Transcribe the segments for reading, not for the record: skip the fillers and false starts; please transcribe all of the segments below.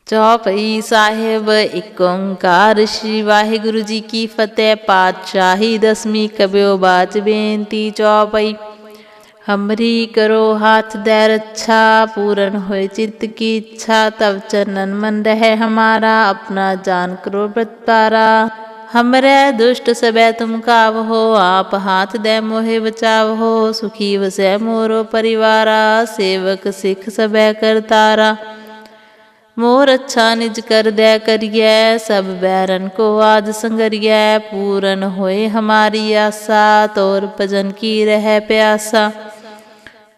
चौपई साहिब एक ओंकार श्री वाहिगुरु जी की फतेह। पातशाही दसवीं कबियो बाच बेनती चौपई। हमरी करो हाथ दे रक्षा, पूरन होए चित्त की इच्छा। तब चरणन मन रहे हमारा, अपना जान करो प्रतारा। हमरे दुष्ट सबे तुम कावहो, आप हाथ दे मोहे बचावहो। सुखी वसै मोरो परिवारा, सेवक सिख सबे करतारा। मोर अच्छा निज कर दे करिए, सब बैरन को आज संगरिए। पूरन होए हमारी आशा, तोर भजन की रह प्यासा।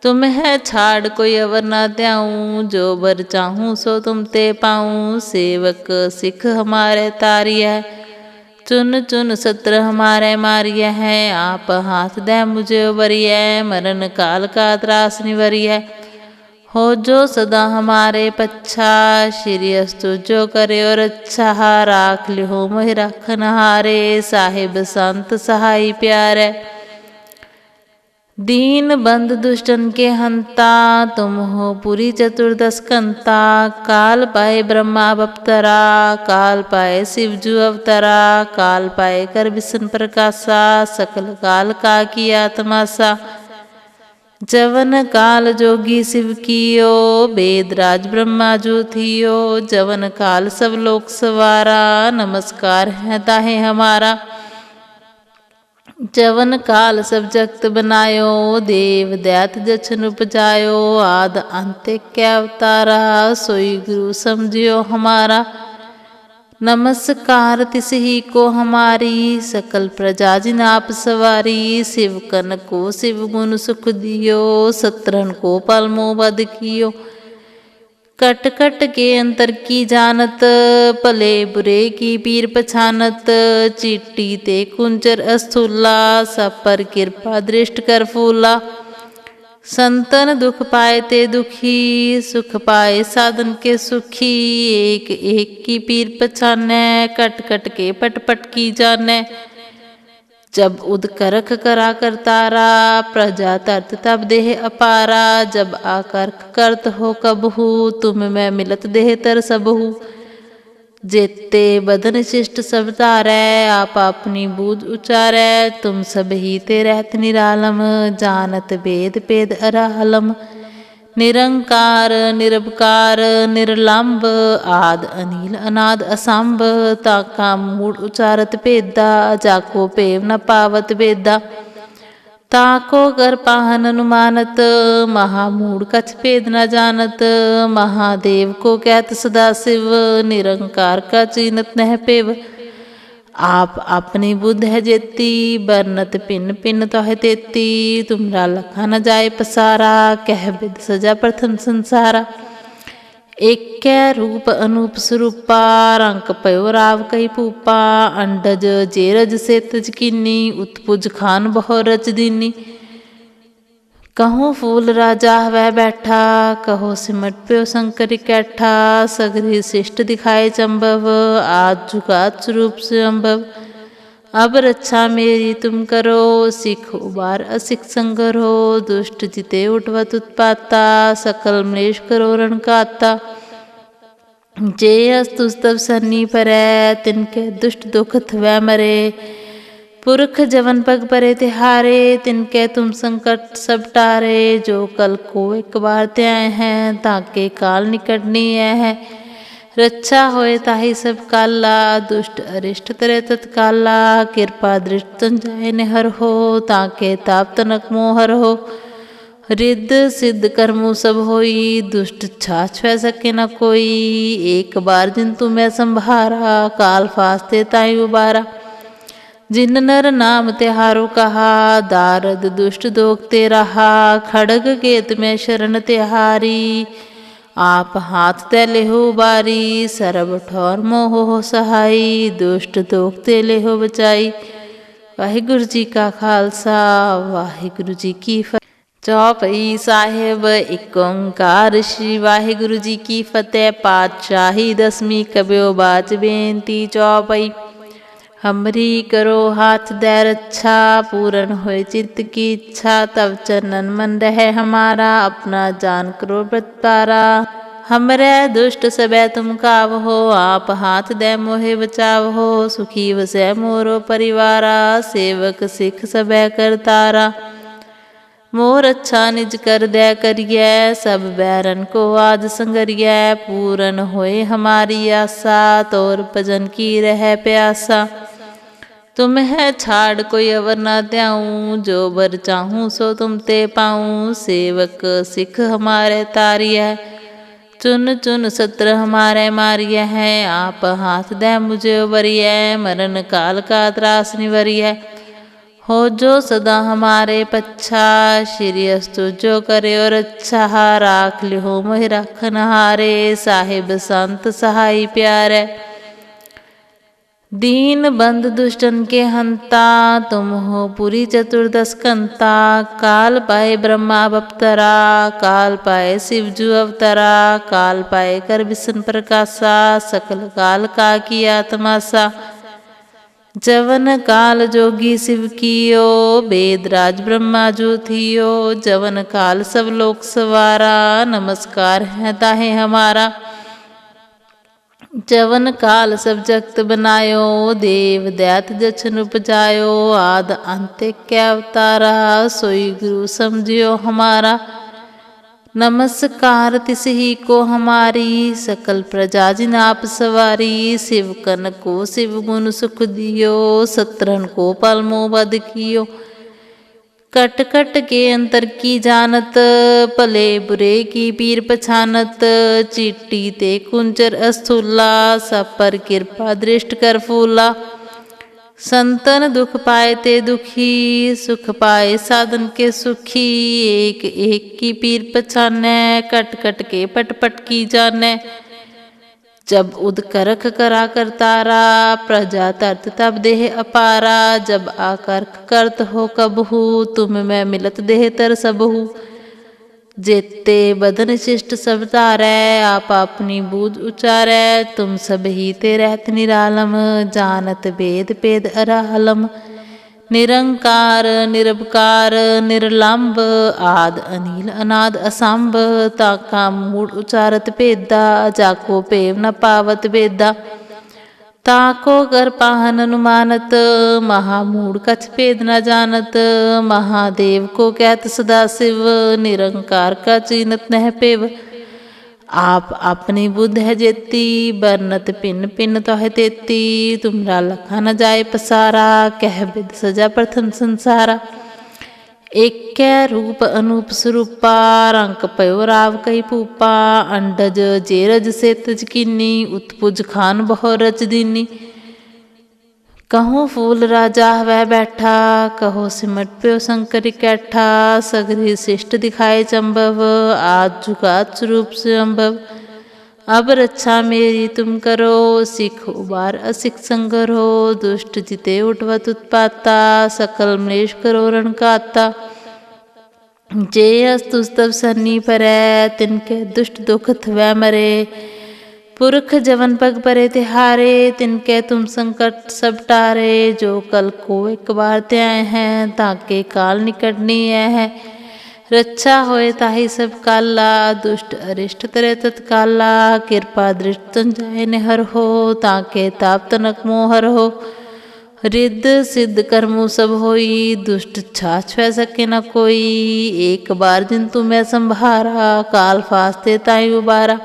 तुम है छाड़ कोई अवर न त्याऊँ, जो बर चाहूँ सो तुम ते पाऊँ। सेवक सिख हमारे तारिय, चुन चुन सत्र हमारे मारिय है। आप हाथ दे मुझे उबरिय, मरण काल का त्रास निवरिय। हो जो सदा हमारे पच्छा, श्री अस्तु जो करे और अच्छा। राख लिहो मोहि राखन हारे, साहिब संत सहाय प्यारे। दीन बंद दुष्टन के हंता, तुम हो पुरी चतुर्दश कंता। काल पाए ब्रह्मा बप्तरा, काल पाए शिवजू अवतरा। काल पाए कर विष्णु प्रकाशा, सकल काल का की आत्मासा। जवन काल जोगी शिव कियो, वेद राज ब्रह्मा जो थियो। जवन काल सब लोक सवारा, नमस्कार है ताहे हमारा। जवन काल सब जगत बनायो, देव दैत जछन उपजायो। आद अंत क्या अवतारा, सोई गुरु समझियो हमारा। नमस्कार तिस ही को हमारी, सकल प्रजा जिन आप सवारी। शिव कन को शिव गुण सुख दियो, सत्रन को पलमो बद कियो। कट कट के अंतर की जानत, भले बुरे की पीर पछानत। चीटी ते कुंचर अस्थूला, सब पर कृपा दृष्ट कर फूला। संतन दुख पाए ते दुखी, सुख पाए साधन के सुखी। एक एक की पीर पछाने, कट कट के पट पट की जाने। जब उद करख करा करतारा, प्रजा तरत तब देह अपारा। जब आकर्ख करत हो कबहू, तुम मैं मिलत देह तर सबहू। जेते बदन शिष्ट सब तारै, आप अपनी बूझ उचारै। तुम सब ही ते रहत निरालम, जानत वेद पेद अरालम। निरंकार निरपकार निर्लंब, आद अनिल अनाद असंभ। ताका मूड उचारत भेदा, जाको पेव न पावत वेदा। ताको कर पाहन अनुमानत, महामूढ़ कछ भेद न जानत। महादेव को कहत सदा शिव, निरंकार का चीनत नह पेव। आप अपनी बुद्ध है जेती, बरनत पिन पिन तो है तेती। तुमरा लखा न जाए पसारा, कह बिद सजा प्रथम संसारा। एक रूप अनूप स्वरूपा, रंक पयो राव कई पूपा। अंडज जेरज से तज कीनी, उत्पुज खान बहु रच दीनी। कहूँ फूल राजा वह बैठा, कहो सिमट प्यो शंकर कैठा। सगरी शिष्ट दिखाए चंबव, आज जुगात स्वरूप से अम्बव। अब रक्षा मेरी तुम करो, सिख उबार असिख संगरो। दुष्ट जिते उठवत उत्पाता, सकल मलेश करो रण काता। जे अस्तुस्तव सन्नी परै, तिनके दुष्ट दुखत वह मरे। पुरख जवन पग परे तिहारे, तिनके तुम संकट सब टारे। जो कल को एक बार त्याय हैं, ताके काल निकटनी है। रक्षा होए ताही सब काला, दुष्ट अरिष्ट तरे तत्काला। कृपा दृष्ट जाय निहर हो, ताके ताप तनक मोहर हो। रिद्ध सिद्ध कर्मों सब होई, दुष्ट छाछ वह सके न कोई। एक बार जिन तुम्हें संभारा, काल फास्ते ताई उबारा। जिन नर नाम तिहारो कहा, दारद दुष्ट दोगते रहा। खड़ग केत में शरण तिहारी, आप हाथ ते लेहो बारी। सरब ठौर मोह हो सहाई, दुष्ट दोगते लेहो बचाई। वाहिगुरु जी का खालसा, वाहिगुरु जी की फतेह। चौपई साहिब एक ओंकार श्री वाहिगुरु जी की फतेह। पातशाही दसवीं कबियो बाच बेनती चौपई। हमरी करो हाथ दे रक्षा, पूरन होए चित्त की इच्छा। तब चरणन मन रहे हमारा, अपना जान करो प्रतारा। हमरे दुष्ट सबे तुम कावहो, आप हाथ दे मोहे बचावहो। सुखी वसै मोरो परिवारा, सेवक सिख सबे करतारा। मोर अच्छा निज कर दे करिए, सब बैरन को आज संगरिए। पूरन होए हमारी आशा, तोर भजन की रह प्यासा। तुम्हें छाड़ कोई अवर ना त्याऊँ, जो बर चाहूँ सो तुम ते पाऊँ। सेवक सिख हमारे तारिय, चुन चुन सत्र हमारे मारिय है। आप हाथ दे मुझे उबरिय, मरण काल का त्रास निवरिय। हो जो सदा हमारे पच्छा, श्री अस्तु जो करे और अच्छा। राख लिहो मोहि राखन हारे, साहिब संत सहाय प्यारे। दीन बंद दुष्टन के हंता, तुम हो पुरी चतुर्दश कंता। काल पाए ब्रह्मा अवतरा, काल पाए शिवजू अवतरा। काल पाए कर विष्णु प्रकाशा, सकल काल का की आत्मासा। जवन काल जोगी शिव कियो, वेद राज ब्रह्मा जो थियो। जवन काल सब लोक सवारा, नमस्कार है ताहे हमारा। जवन काल सब जगत बनायो, देव दैत जछन उपजायो। आद अंत क्या अवतारा, सोई गुरु समझियो हमारा। नमस्कार तिसही को हमारी, सकल प्रजा जिन आप सवारी। शिव कन को शिव गुण सुख दियो, सत्रन को पलमो बद कियो। कट कट के अंतर की जानत, भले बुरे की पीर पछानत। चिट्टी ते कुंचर अस्थूला, सब पर कृपा दृष्ट कर फूला। संतन दुख पाए ते दुखी, सुख पाए साधन के सुखी। एक एक की पीर पछाने, कट कट के पट पट की जाने। जब उद करख करा करतारा, प्रजा तरत तब देह अपारा। जब आकर्क करत हो कबहू, तुम मैं मिलत देह तर सबहू। जेते बदन शिष्ट सब तारै, आप अपनी बूझ उचारै। तुम सब ही ते रहत निरालम, जानत वेद पेद अरालम। निरंकार निरवकार निर्लंब, आद अनिल अनाद असंभ। ताका मूड उचारत भेदा, जाको पेव न पावत वेदा। ताको कर पाहन अनुमानत, महामूढ़ कछ भेद न जानत। महादेव को कहत सदा शिव, निरंकार का चीनत नह पेव। आप अपनी बुद्ध है जेती, बरनत पिन पिन तो है तेती। तुमरा लखा न जाए पसारा, कह बिद सजा प्रथम संसारा। एक रूप अनूप स्वरूपा, रंक पयो राव कही पूपा। अंडज जेरज से तज कीनी, उत्पुज खान बहु रच दीनी। कहूँ फूल राजा वह बैठा, कहो सिमट प्यो शंकर कैठा। सगरी शिष्ट दिखाए चंबव, आज जुगात स्वरूप से अम्बव। अब रक्षा मेरी तुम करो, सिख उबार असिख संगरो। दुष्ट जिते उठवत उत्पाता, सकल मलेश करो रण काता। जे अस्तुस्तव सन्नी परै, तिनके दुष्ट दुख थवै मरे। पुरख जवन पग परे तिहारे, तिनके तुम संकट सब टारे। जो कल को एक बार त्याय हैं, ताके काल निकट नीय है। रक्षा होए ताहि सब काला, दुष्ट अरिष्ट तरे तत्काला। कृपा दृष्ट तन जाय निहर हो, ताके ताप तनक मोहर हो। रिद्ध सिद्ध कर्मु सब होई, दुष्ट छाछ वह सके न कोई। एक बार जिन तुम्हें संभारा, काल फास्ते ताई उबारा।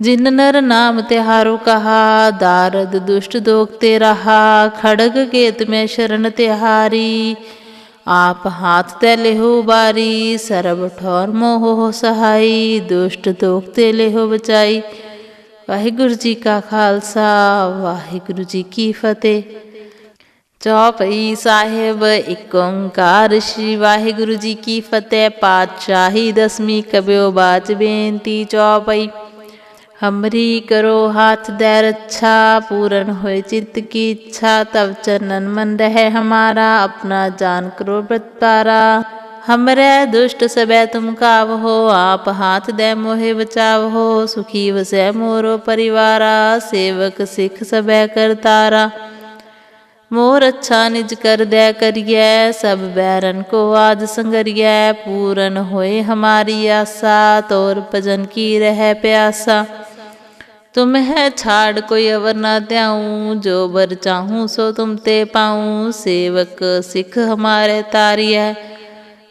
जिन नर नाम तिहारो कहा, दारद दुष्ट दोगते रहा। खड़ग केत में शरण तिहारी, आप हाथ ते लेहो बारी। सरब ठौर मोह सहाई, दुष्ट दोगते लेहो बचाई। वाहिगुरु जी का खालसा, वाहिगुरु जी की फतेह। चौपई साहेब एक ओंकार, श्री वाहिगुरु जी की फतेह। पातशाही दसवीं कब्यो बाच बेनती चौपई। हमरी करो हाथ दे रक्षा, पूरन होए चित्त की इच्छा। तब चरणन मन रहे हमारा, अपना जान करो व्रत पारा। हमरे दुष्ट सबे तुम कावहो, आप हाथ दे मोहे बचावहो। सुखी वसै मोरो परिवारा, सेवक सिख सबे करतारा। मोर अच्छा निज कर दया करिए, सब बैरन को आज संगरिए। पूरन होए हमारी आशा, तोर भजन की रह प्यासा। तुम है छाड़ कोई अवर ना त्याऊँ, जो बर चाहूँ सो तुम ते पाऊँ। सेवक सिख हमारे तारिय,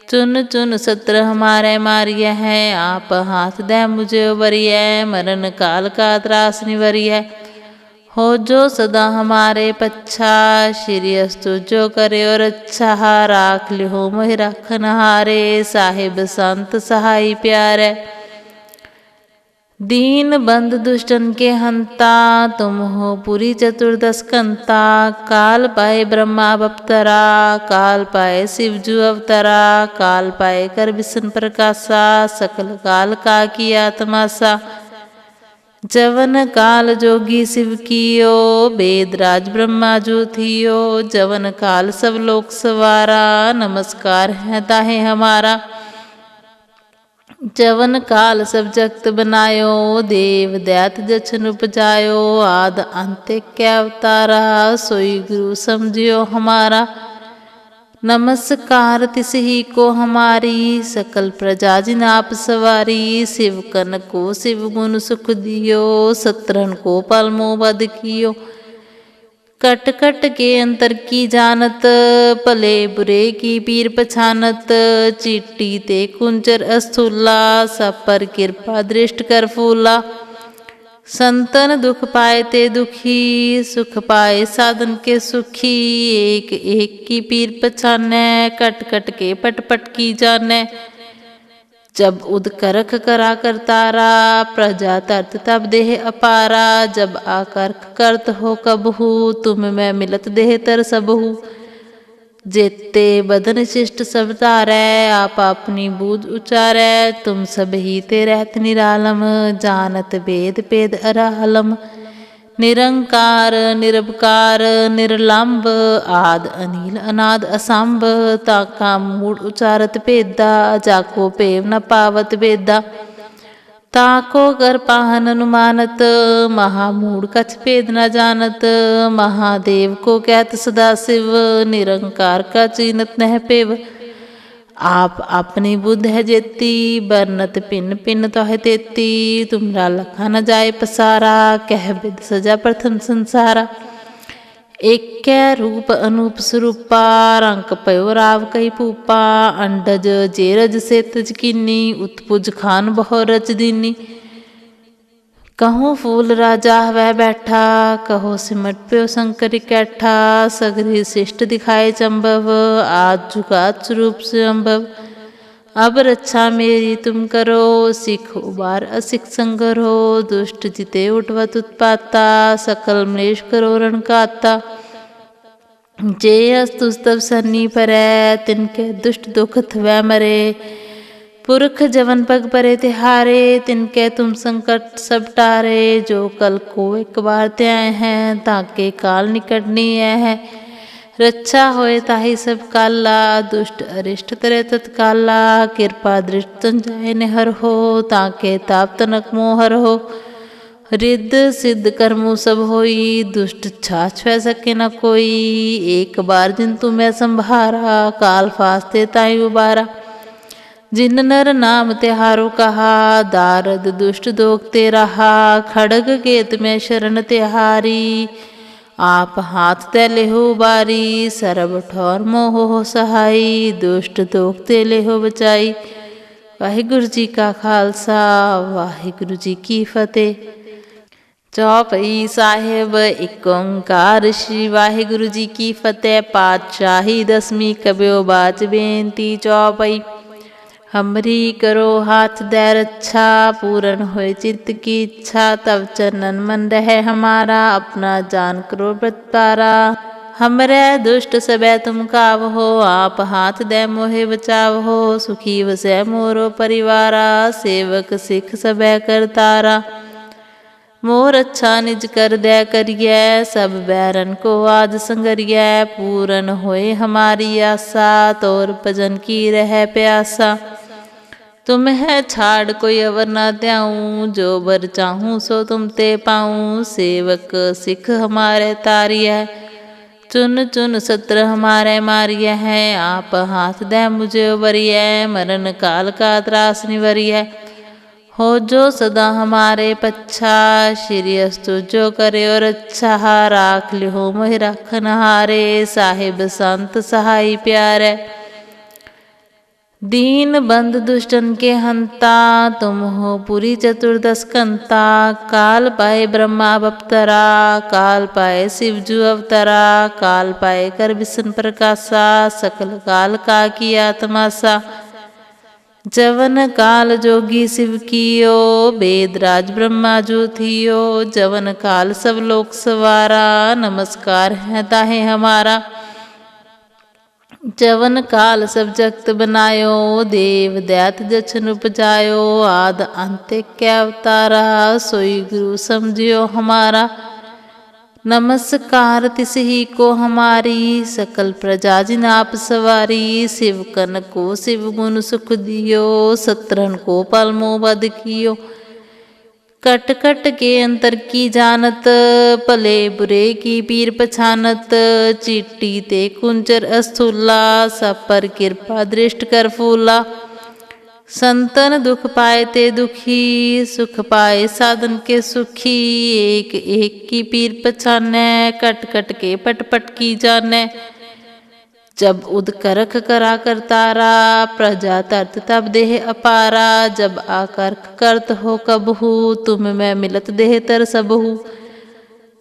चुन चुन सत्र हमारे मारिय है। आप हाथ दे मुझे उबरिय, मरण काल का त्रास निवरिय। हो जो सदा हमारे पच्छा, श्री अस्तु जो करे और अच्छा। राख लिहो मोहि राखन हारे, साहिब संत सहाय प्यारे। दीन बंद दुष्टन के हंता, तुम हो पुरी चतुर्दश कंता। काल पाए ब्रह्मा बप्तरा, काल पाए शिवजू अवतरा। काल पाए कर विष्णु प्रकाशा, सकल काल का की आत्मासा। जवन काल जोगी शिव कियो, वेद राज ब्रह्मा जो थियो। जवन काल सब लोक सवारा, नमस्कार है ताहे हमारा। जवन काल सब जगत बनायो, देव दैत जछन उपजायो। आद अंत क्या अवतारा, सोई गुरु समझियो हमारा। नमस्कार तिस ही को हमारी, सकल प्रजा जिन आप सवारी। शिव कन को शिव गुण सुख दियो, सत्रन को पल मोह बद कियो। कट कट के अंतर की जानत, भले बुरे की पीर पछानत। चीटी ते कुंचर अस्थूला, सब पर कृपा दृष्ट कर फूला। संतन दुख पाए ते दुखी, सुख पाए साधन के सुखी। एक एक की पीर पछाने, कट कट के पट पट की जाने। जब उद करख करा कर तारा, प्रजा तरत तब देह अपारा। जब आकर्ख करत हो कबहू, तुम मैं मिलत देह तर सबहू। जेते बदन शिष्ट सब तारै, आप अपनी बूझ उचारै। तुम सब ही ते रहत निरालम, जानत वेद पेद अरालम। निरंकार निरपकार निर्लंब, आद अनिल अनाद असंभ। ताका मूड उचारत भेदा, जाको पेव न पावत वेदा। ताको कर पाहन अनुमानत, महामूढ़ कछ भेद न जानत। महादेव को कहत सदा शिव, निरंकार का चीनत नह पेव। आप अपनी बुद्ध है जेती, बरनत पिन पिन तो है तेती। तुमरा लखा न जाए पसारा, कह बिद सजा प्रथम संसारा। एक कै रूप अनूप स्वरूपा, रंक पयो राव कही पूपा। अंडज जेरज से तज कीनी, उत्पुज खान बहु रच दीनी। कहूँ फूल राजा वह बैठा, कहो सिमट प्यो शंकर कैठा। सगरी शिष्ट दिखाए चंबव, आज जुगात स्वरूप से अम्भव। अब रक्षा मेरी तुम करो, सिख उबार असिख संगरो। दुष्ट जिते उठवत उत्पाता, सकल मलेश करो रण काता। जे अस्तुस्तव सन्नी परै, तिनके दुष्ट दुखत वह मरे। पुरख जवन पग परे तिहारे, तिनके तुम संकट सब टारे। जो कल को एक बार त्याय हैं, ताके काल निकट नीय है। रक्षा होए ताहि सब काला, दुष्ट अरिष्ट तरे तत्काला। कृपा दृष्ट जाय निहर हो, ताके ताप तनक मोहर हो। रिद्ध सिद्ध कर्मु सब होई, दुष्ट छाछ वह सके न कोई। एक बार जिन तुम्हें संभारा, काल फास्ते ताई उबारा। जिन नर नाम तिहारो कहा, दारद दुष्ट दोगते रहा। खड़ग केत में शरण तिहारी, आप हाथ ते लेहो बारी। सरब ठौर मोह सहाई, दुष्ट दोगते लेहो बचाई। वाहिगुरु जी का खालसा, वाहिगुरु जी की फतेह। चौपई साहिब एक ओंकार, श्री वाहिगुरु जी की फतेह। पातशाही दसवीं कब्यो बाच बेनती चौपई। हमरी करो हाथ दे रक्षा, पूरन होए चित्त की इच्छा। तब चरणन मन रहे हमारा, अपना जान करो व्रत पारा। हमरे दुष्ट सबे तुम काव हो, आप हाथ दे मोहे बचाव हो। सुखी वसै मोरो परिवारा, सेवक सिख सबे करतारा। मोर अच्छा निज कर दया करिए, सब बैरन को आज संगरिए। पूरन होए हमारी आशा, तोर भजन की रह प्यासा। तुम है छाड़ कोई अवर ना त्याऊँ, जो बर चाहूँ सो तुम ते पाऊँ। सेवक सिख हमारे तारिय, चुन चुन सत्र हमारे मारिय है, आप हाथ दे मुझे उबरिय, मरण काल का त्रास निवरिय। हो जो सदा हमारे पच्छा, श्री अस्तु जो करे और अच्छा, राख लिहो मोहि राखन हारे, साहिब संत सहाय प्यारे। दीन बंद दुष्टन के हंता, तुम हो पुरी चतुर्दश कंता। काल पाए ब्रह्मा बप्तरा, काल पाए शिवजू अवतरा, काल पाए कर विष्णु प्रकाशा, सकल काल का की आत्मासा। जवन काल जोगी शिव कियो, वेद राज ब्रह्मा जो थियो। जवन काल सब लोक सवारा, नमस्कार है ताहे हमारा। जवन काल सब जगत बनायो, देव दैत जछन उपजायो। आद अंत क्या अवतारा, सोई गुरु समझियो हमारा। नमस्कार तिस ही को हमारी, सकल प्रजा जिन आप सवारी। शिव कन को शिव गुण सुख दियो, सत्रन को पल मोह बध कियो। कट कट के अंतर की जानत, भले बुरे की पीर पछानत। चीटी ते कुंचर अस्थूला, सब पर कृपा दृष्ट कर फूला। संतन दुख पाए ते दुखी, सुख पाए साधन के सुखी। एक एक की पीर पछाने, कट कट के पट पट की जाने। जब उद करख करा करतारा, प्रजा तरत तब देह अपारा। जब आकर्ख करत हो कबहू, तुम मैं मिलत देह तर सबहू।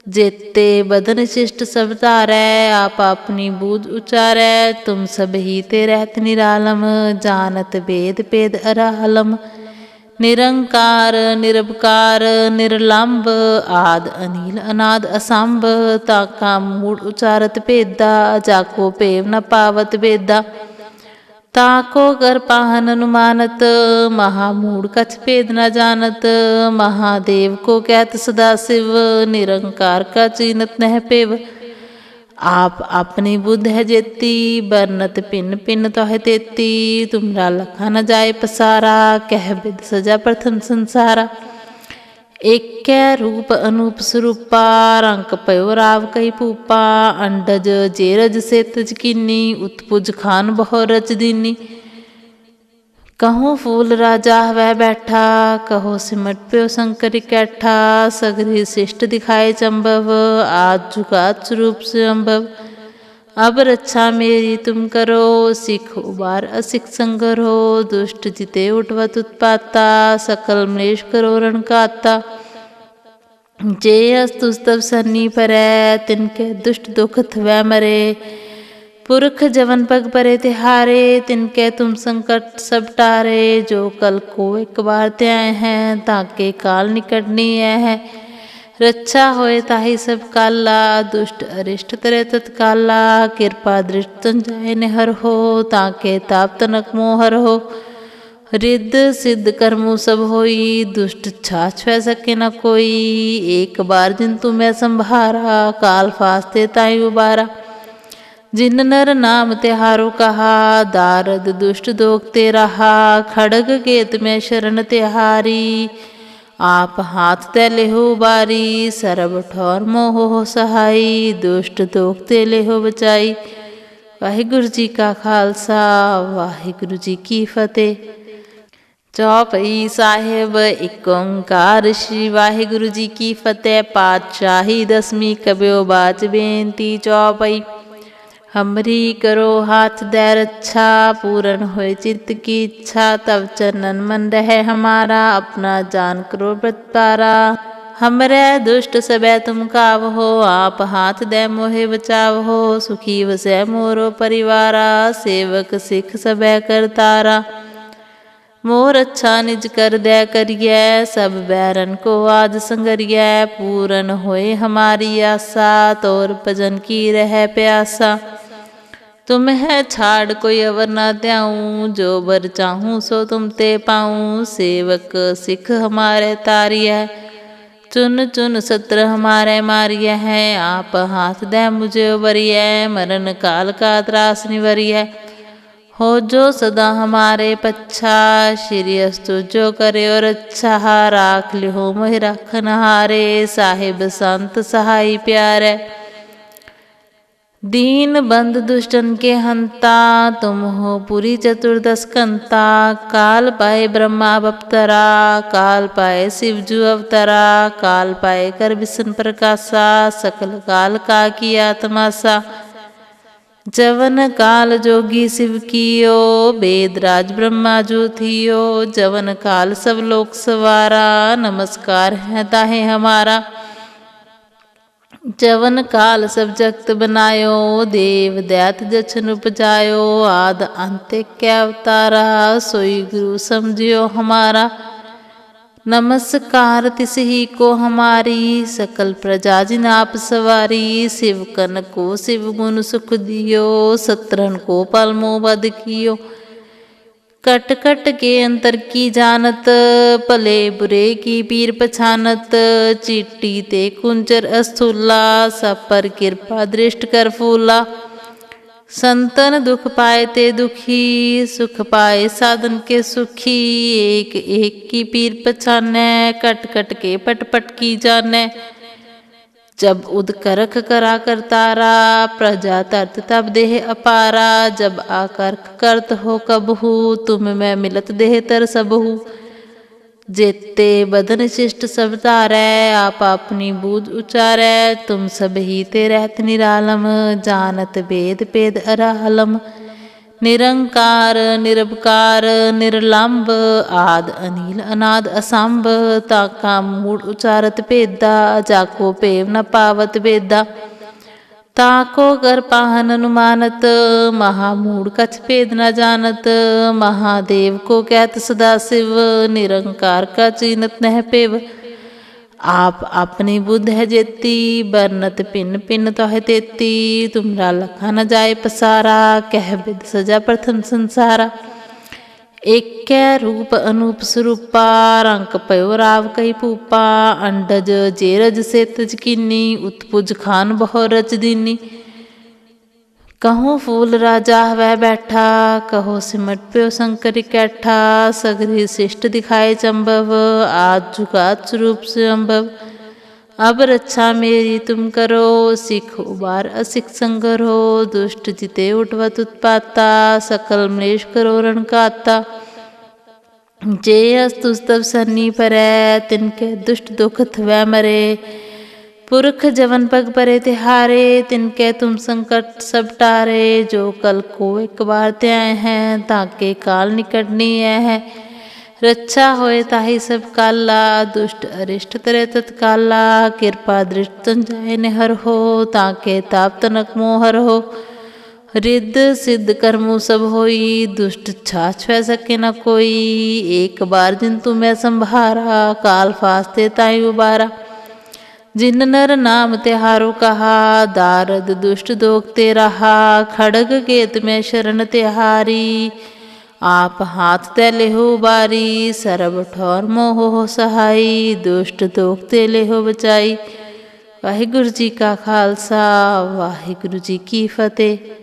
जेते बदन शिष्ट सब तारै, आप अपनी बूझ उचारै। तुम सब ही ते रहत निरालम, जानत वेद पेद अरालम। निरंकार निरपकार निर्लंब, आद अनिल अनाद असंभ। ताका मूड उचारत भेदा, जाको पेव न पावत वेदा। ताको कर पाहन अनुमानत, महामूढ़ कछ भेद न जानत। महादेव को कहत सदा शिव, निरंकार का चीनत नह पेव। आप अपनी बुद्ध है जेती, बरनत पिन पिन तो है तेती। तुमरा लखा न जाए पसारा, कह बिद सजा प्रथम संसारा। एक रूप अनूप स्वरूपा, रंक पयो राव कही पूपा। अंडज जेरज से तज कीनी, उत्पुज खान बहु रच दीनी। कहूँ फूल राजा वह बैठा, कहो सिमट प्यो शंकर कैठा। सगरी शिष्ट दिखाए चंबव, आज जुगात स्वरूप से अम्भव। अब रक्षा मेरी तुम करो, सिख उबार असिख संगरो। दुष्ट जिते उठवत उत्पाता, सकल मलेश करो रणकाता। जे अस्तुस्तव सन्नी परै, तिनके दुष्ट दुखत वह मरे। पुरख जवन पग परे तिहारे, तिनके तुम संकट सब टारे। जो कल को एक बार त्याय हैं, ताके काल निकटनी है। रक्षा होए ताही सब काला, दुष्ट अरिष्ट तरे तत्काला। कृपा दृष्ट जाय निहर हो, ताके ताप तनक मोहर हो। रिद्ध सिद्ध कर्मों सब होई, दुष्ट छाछ वह सके न कोई। एक बार जिन तुम्हें संभारा, काल फास्ते ताई उबारा। जिन नर नाम तिहारो कहा, दारद दुष्ट दोगते रहा। खड़ग केत में शरण तिहारी, आप हाथ ते लेहो बारी। सरब ठौर मोह सहाई, दुष्ट दोगते लेहो बचाई। वाहिगुरु जी का खालसा, वाहिगुरु जी की फतेह। चौपई साहिब एक ओंकार, श्री वाहिगुरु जी की फतेह। पातशाही दसवीं कब्यो बाच बेनती चौपई। हमरी करो हाथ दे रक्षा, पूर्ण होए चित्त की इच्छा। तब चरणन मन रहे हमारा, अपना जान करो प्रतारा। हमरे दुष्ट सबे तुम काव हो, आप हाथ दे मोहे बचाव हो। सुखी वसै मोरो परिवारा, सेवक सिख सबे करतारा। मोर अच्छा निज कर दे करिए, सब बैरन को आज संगरिए। पूरन होए हमारी आशा, तोर भजन की रह प्यासा। तुम है छाड़ कोई अवर न त्याऊँ, जो बर चाहूँ सो तुम ते पाऊँ। सेवक सिख हमारे तारिय, चुन चुन सत्र हमारे मारिय है। आप हाथ दे मुझे उबरिय, मरण काल का त्रास निवरिय। हो जो सदा हमारे पच्छा, श्री अस्तु जो करे और अच्छा। राख लिहो मोहि राखन हारे, साहिब संत सहाय प्यारे। दीन बंध दुष्टन के हंता, तुम हो पुरी चतुर्दश कंता। काल पाए ब्रह्मा बपतरा, काल पाए शिवजू अवतरा। काल पाए कर विष्णु प्रकाशा, सकल काल का की आत्मासा। जवन काल जोगी शिव कियो, वेद राज ब्रह्मा जो थियो। जवन काल सब लोक सवारा, नमस्कार है ताहे हमारा। जवन काल सब जगत बनायो, देव दैत जछन उपजायो। आद अंत क्या अवतारा, सोई गुरु समझियो हमारा। नमस्कार तिस ही को हमारी, सकल प्रजा जिन आप सवारी। शिव कन को शिव गुण सुख दियो, सत्रन को पल मोह बद कियो। कट कट के अंतर की जानत, भले बुरे की पीर पछानत। चीटी ते कुंचर अस्थूला, सब पर कृपा दृष्ट कर फूला। संतन दुख पाए ते दुखी, सुख पाए साधन के सुखी। एक एक की पीर पछानै, कट कट के पट पट की जानै। जब उद करख करा करतारा, प्रजा तरत तब देह अपारा। जब आकर्ख करत हो कबहू, तुम मैं मिलत देह तर सबहू। जेते बदन शिष्ट सब तारै, आप अपनी बूझ उचारै। तुम सब ही ते रहत निरालम, जानत वेद पेद अरालम। निरंकार निरपकार निर्लंब, आद अनिल अनाद असंभ। ताका मूड उचारत भेदा, जाको पेव न पावत वेदा। ताको कर पाहन अनुमानत, महामूढ़ कछ भेद न जानत। महादेव को कहत सदा शिव, निरंकार का चीनत नह पेव। आप अपनी बुद्ध है जेती, बरनत पिन पिन तो है तेती। तुमरा लखा न जाए पसारा, कह बिद सजा प्रथम संसारा। एक कै रूप अनूप स्वरूपा, रंक पयो राव कई पूपा। अंडज जेरज से तज कीनी, उत्पुज खान बहु रच दीनी। कहूँ फूल राजा वह बैठा, कहो सिमट प्यो शंकर कैठा। सगरी शिष्ट दिखाए चंबव, आज जुगात स्वरूप से अम्बव। अब रक्षा मेरी तुम करो, सिख उबार असिख संगरो। दुष्ट जिते उठवत उत्पाता, सकल मलेश करो रणकाता। जे अस्तुस्तव सन्नी परै, तिनके दुष्ट दुखत वह मरे। पुरख जवन पग परे तिहारे, तिनके तुम संकट सब टारे। जो कल को एक बार त्याय हैं, ताके काल निकटनी है। रक्षा होए ताही सब काला, दुष्ट अरिष्ट तरे तत्काला। कृपा दृष्ट जाय निहर हो, ताके ताप तनक मोहर हो। रिद्ध सिद्ध कर्मु सब होई, दुष्ट छाछ वह सके न कोई। एक बार जिन तुम्हें संभारा, काल फास्ते ताई उबारा। जिन नर नाम तिहारो कहा, दारद दुष्ट दोगते रहा। खड़ग केत में शरण तिहारी, आप हाथ ते लेहो बारी। सरब ठौर मोह हो सहाई, दुष्ट दोगते लेहो बचाई। वाहिगुरु जी का खालसा, वाहिगुरु जी की फतेह।